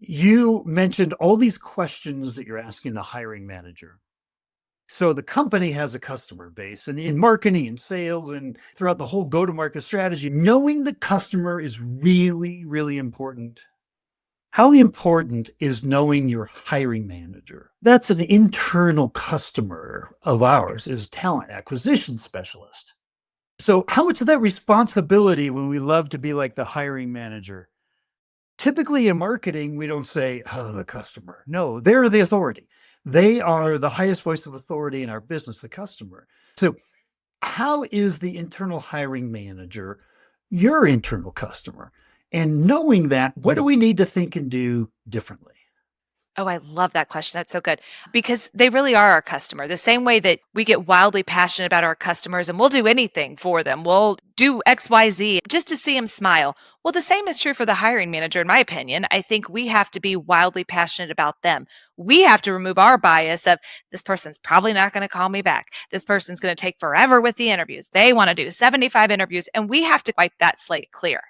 you mentioned all these questions that you're asking the hiring manager. So the company has a customer base, and in marketing and sales and throughout the whole go-to-market strategy, knowing the customer is really, really important. How important is knowing your hiring manager? That's an internal customer of ours, is talent acquisition specialist. So how much of that responsibility when we love to be like the hiring manager? Typically in marketing, we don't say, oh, the customer. No, they're the authority. They are the highest voice of authority in our business, the customer. So how is the internal hiring manager your internal customer? And knowing that, what do we need to think and do differently? Oh, I love that question. That's so good because they really are our customer. The same way that we get wildly passionate about our customers and we'll do anything for them. We'll do XYZ just to see them smile. Well, the same is true for the hiring manager, in my opinion. I think we have to be wildly passionate about them. We have to remove our bias of this person's probably not going to call me back. This person's going to take forever with the interviews. They want to do 75 interviews, and we have to wipe that slate clear.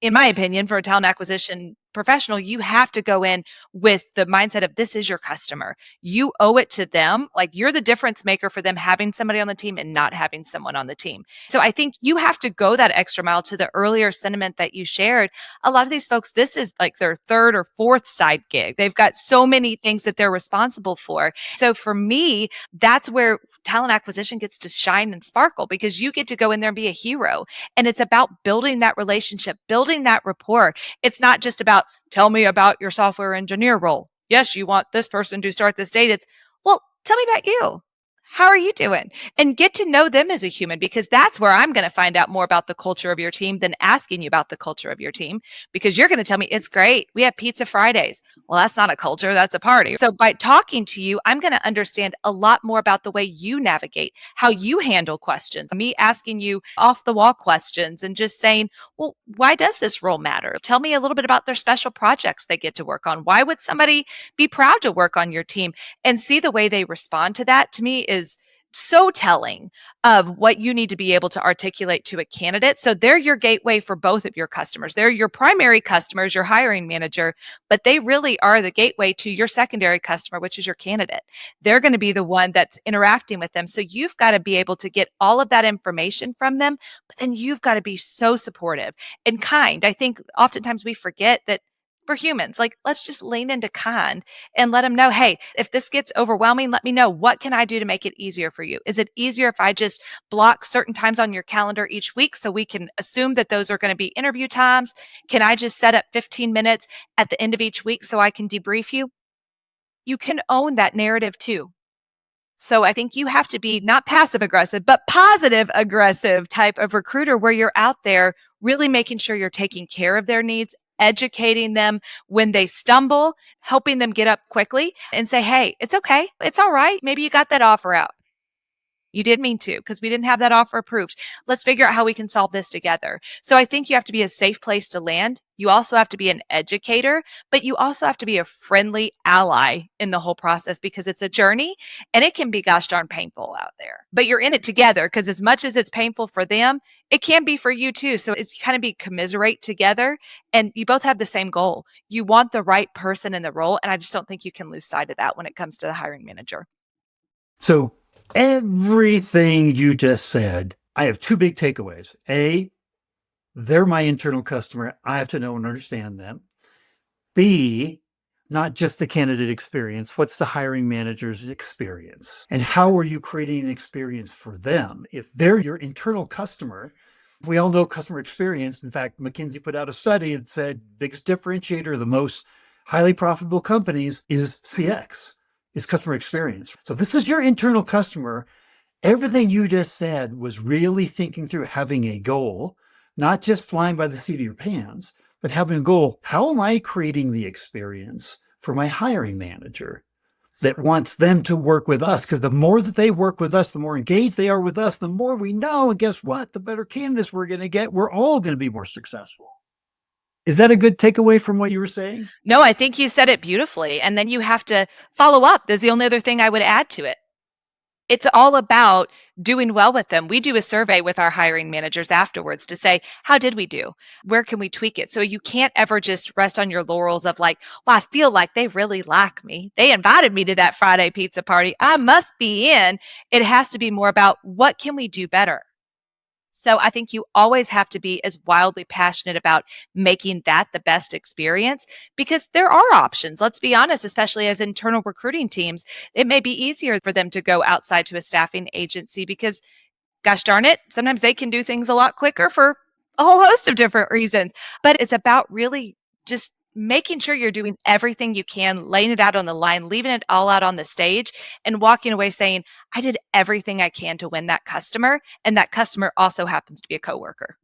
In my opinion, for a talent acquisition professional, you have to go in with the mindset of this is your customer. You owe it to them. Like you're the difference maker for them having somebody on the team and not having someone on the team. So I think you have to go that extra mile to the earlier sentiment that you shared. A lot of these folks, this is like their third or fourth side gig. They've got so many things that they're responsible for. So for me, that's where talent acquisition gets to shine and sparkle because you get to go in there and be a hero. And it's about building that relationship, building that rapport. It's not just about tell me about your software engineer role. Yes, you want this person to start this date. It's, well, tell me about you. How are you doing? And get to know them as a human because that's where I'm going to find out more about the culture of your team than asking you about the culture of your team because you're going to tell me it's great. We have pizza Fridays. Well, that's not a culture, that's a party. So by talking to you, I'm going to understand a lot more about the way you navigate, how you handle questions, me asking you off the wall questions and just saying, well, why does this role matter? Tell me a little bit about their special projects they get to work on. Why would somebody be proud to work on your team? And see the way they respond to that to me is so telling of what you need to be able to articulate to a candidate. So they're your gateway for both of your customers. They're your primary customers, your hiring manager, but they really are the gateway to your secondary customer, which is your candidate. They're going to be the one that's interacting with them. So you've got to be able to get all of that information from them, but then you've got to be so supportive and kind. I think oftentimes we forget that we're humans. Like, let's just lean into kind and let them know, hey, if this gets overwhelming, let me know. What can I do to make it easier for you? Is it easier if I just block certain times on your calendar each week so we can assume that those are going to be interview times? Can I just set up 15 minutes at the end of each week so I can debrief you? You can own that narrative too. So I think you have to be not passive aggressive, but positive aggressive type of recruiter where you're out there really making sure you're taking care of their needs, educating them when they stumble, helping them get up quickly and say, hey, it's okay. It's all right. Maybe you got that offer out. You did mean to because we didn't have that offer approved. Let's figure out how we can solve this together. So I think you have to be a safe place to land. You also have to be an educator, but you also have to be a friendly ally in the whole process because it's a journey and it can be gosh darn painful out there. But you're in it together because as much as it's painful for them, it can be for you too. So it's kind of be commiserate together and you both have the same goal. You want the right person in the role. And I just don't think you can lose sight of that when it comes to the hiring manager. So everything you just said, I have two big takeaways. A, they're my internal customer. I have to know and understand them. B, not just the candidate experience. What's the hiring manager's experience? And how are you creating an experience for them? If they're your internal customer, we all know customer experience. In fact, McKinsey put out a study that said biggest differentiator of the most highly profitable companies is CX, is customer experience. So if this is your internal customer. Everything you just said was really thinking through having a goal, not just flying by the seat of your pants, but having a goal. How am I creating the experience for my hiring manager that wants them to work with us? Because the more that they work with us, the more engaged they are with us, the more we know. And guess what? The better candidates we're going to get. We're all going to be more successful. Is that a good takeaway from what you were saying? No, I think you said it beautifully. And then you have to follow up. There's the only other thing I would add to it. It's all about doing well with them. We do a survey with our hiring managers afterwards to say, how did we do? Where can we tweak it? So you can't ever just rest on your laurels of like, well, I feel like they really like me. They invited me to that Friday pizza party. I must be in. It has to be more about what can we do better? So I think you always have to be as wildly passionate about making that the best experience because there are options. Let's be honest, especially as internal recruiting teams, it may be easier for them to go outside to a staffing agency because gosh darn it, sometimes they can do things a lot quicker for a whole host of different reasons. But it's about really just making sure you're doing everything you can, laying it out on the line, leaving it all out on the stage, and walking away saying, I did everything I can to win that customer. And that customer also happens to be a coworker.